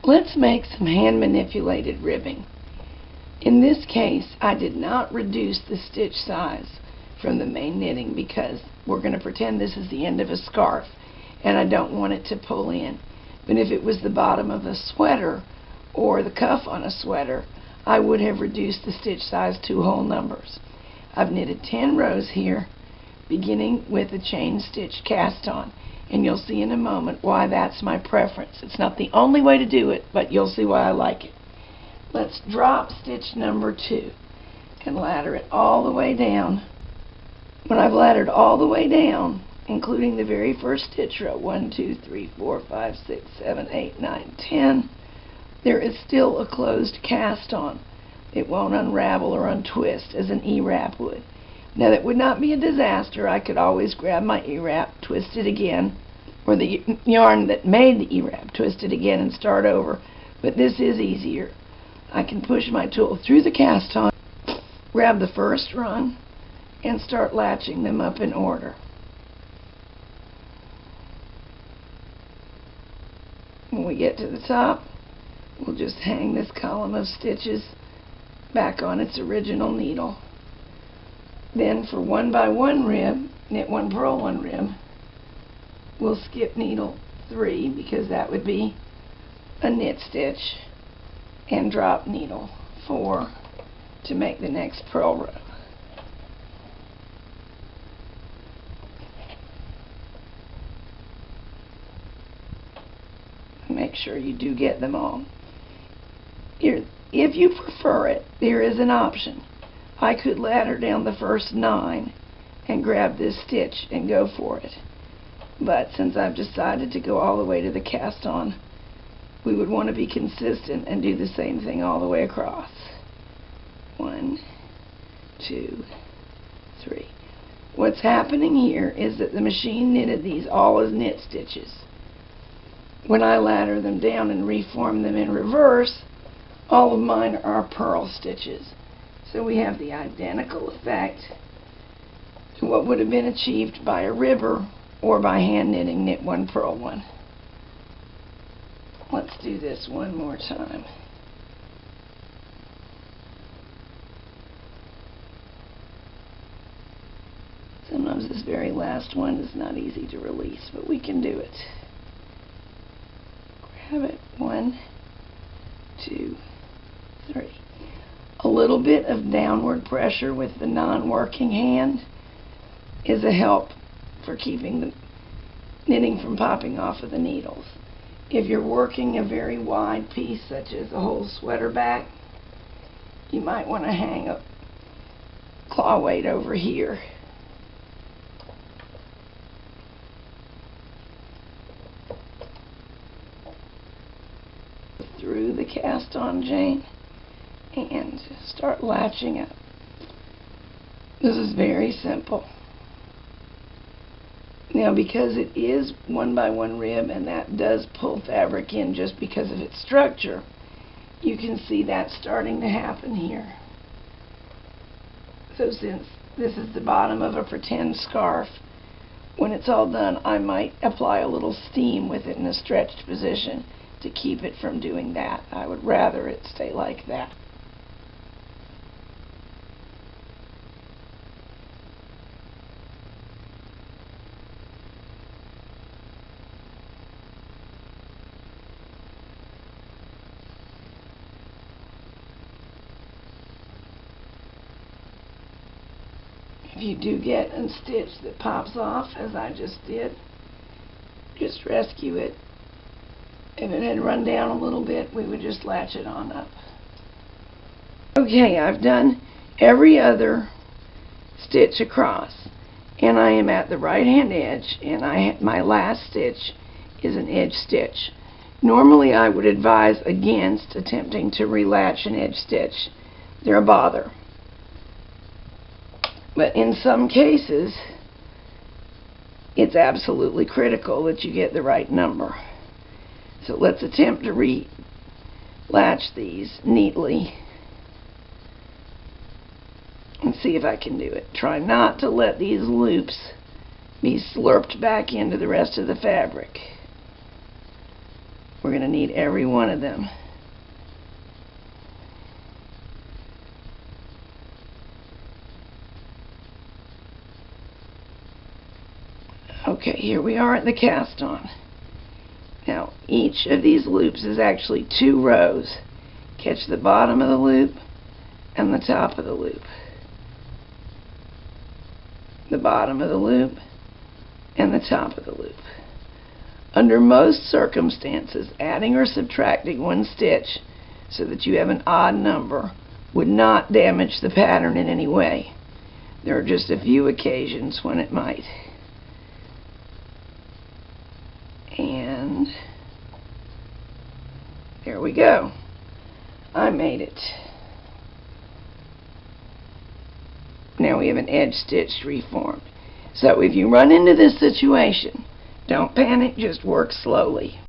Let's make some hand-manipulated ribbing. In this case, I did not reduce the stitch size from the Maine knitting because we're going to pretend this is the end of a scarf and I don't want it to pull in. But if it was the bottom of a sweater or the cuff on a sweater, I would have reduced the stitch size to whole numbers. I've knitted 10 rows here, beginning with a chain stitch cast on, and you'll see in a moment why that's my preference. It's not the only way to do it, but you'll see why I like it. Let's drop stitch number 2 and ladder it all the way down. When I've laddered all the way down, including the very first stitch row, 1, 2, 3, 4, 5, 6, 7, 8, 9, 10, there is still a closed cast on. It won't unravel or untwist as an E-wrap would. Now that would not be a disaster. I could always grab my E-wrap, twist it again, or the yarn that made the E-wrap, twist it again and start over. But this is easier. I can push my tool through the cast on, grab the first rung, and start latching them up in order. When we get to the top, we'll just hang this column of stitches back on its original needle. Then for 1 by 1 rib, knit 1, purl 1 rib, we'll skip needle 3 because that would be a knit stitch, and drop needle 4 to make the next purl row. Make sure you do get them all. If you prefer it, there is an option. I could ladder down the first 9 and grab this stitch and go for it. But since I've decided to go all the way to the cast on, we would want to be consistent and do the same thing all the way across. 1, 2, 3. What's happening here is that the machine knitted these all as knit stitches. When I ladder them down and reform them in reverse, all of mine are purl stitches. So we have the identical effect to what would have been achieved by a ribber or by hand knitting knit 1, purl 1. Let's do this one more time. Sometimes this very last one is not easy to release, but we can do it. Grab it. 1, 2, 3. A little bit of downward pressure with the non-working hand is a help for keeping the knitting from popping off of the needles. If you're working a very wide piece, such as a whole sweater back, you might want to hang a claw weight over here. Through the cast on chain and start latching up. This is very simple. Now, because it is 1 by 1 rib and that does pull fabric in just because of its structure, you can see that starting to happen here. So since this is the bottom of a pretend scarf, when it's all done, I might apply a little steam with it in a stretched position to keep it from doing that. I would rather it stay like that. If you do get a stitch that pops off, as I just did, just rescue it. If it had run down a little bit, we would just latch it on up. Okay, I've done every other stitch across, and I am at the right hand edge, and my last stitch is an edge stitch. Normally I would advise against attempting to relatch an edge stitch. They're a bother. But in some cases, it's absolutely critical that you get the right number. So let's attempt to relatch these neatly and see if I can do it. Try not to let these loops be slurped back into the rest of the fabric. We're going to need every one of them. Okay, here we are at the cast on. Now, each of these loops is actually 2 rows. Catch the bottom of the loop and the top of the loop. The bottom of the loop and the top of the loop. Under most circumstances, adding or subtracting 1 stitch so that you have an odd number would not damage the pattern in any way. There are just a few occasions when it might. And there we go. I made it. Now we have an edge stitch reformed. So if you run into this situation, don't panic, just work slowly.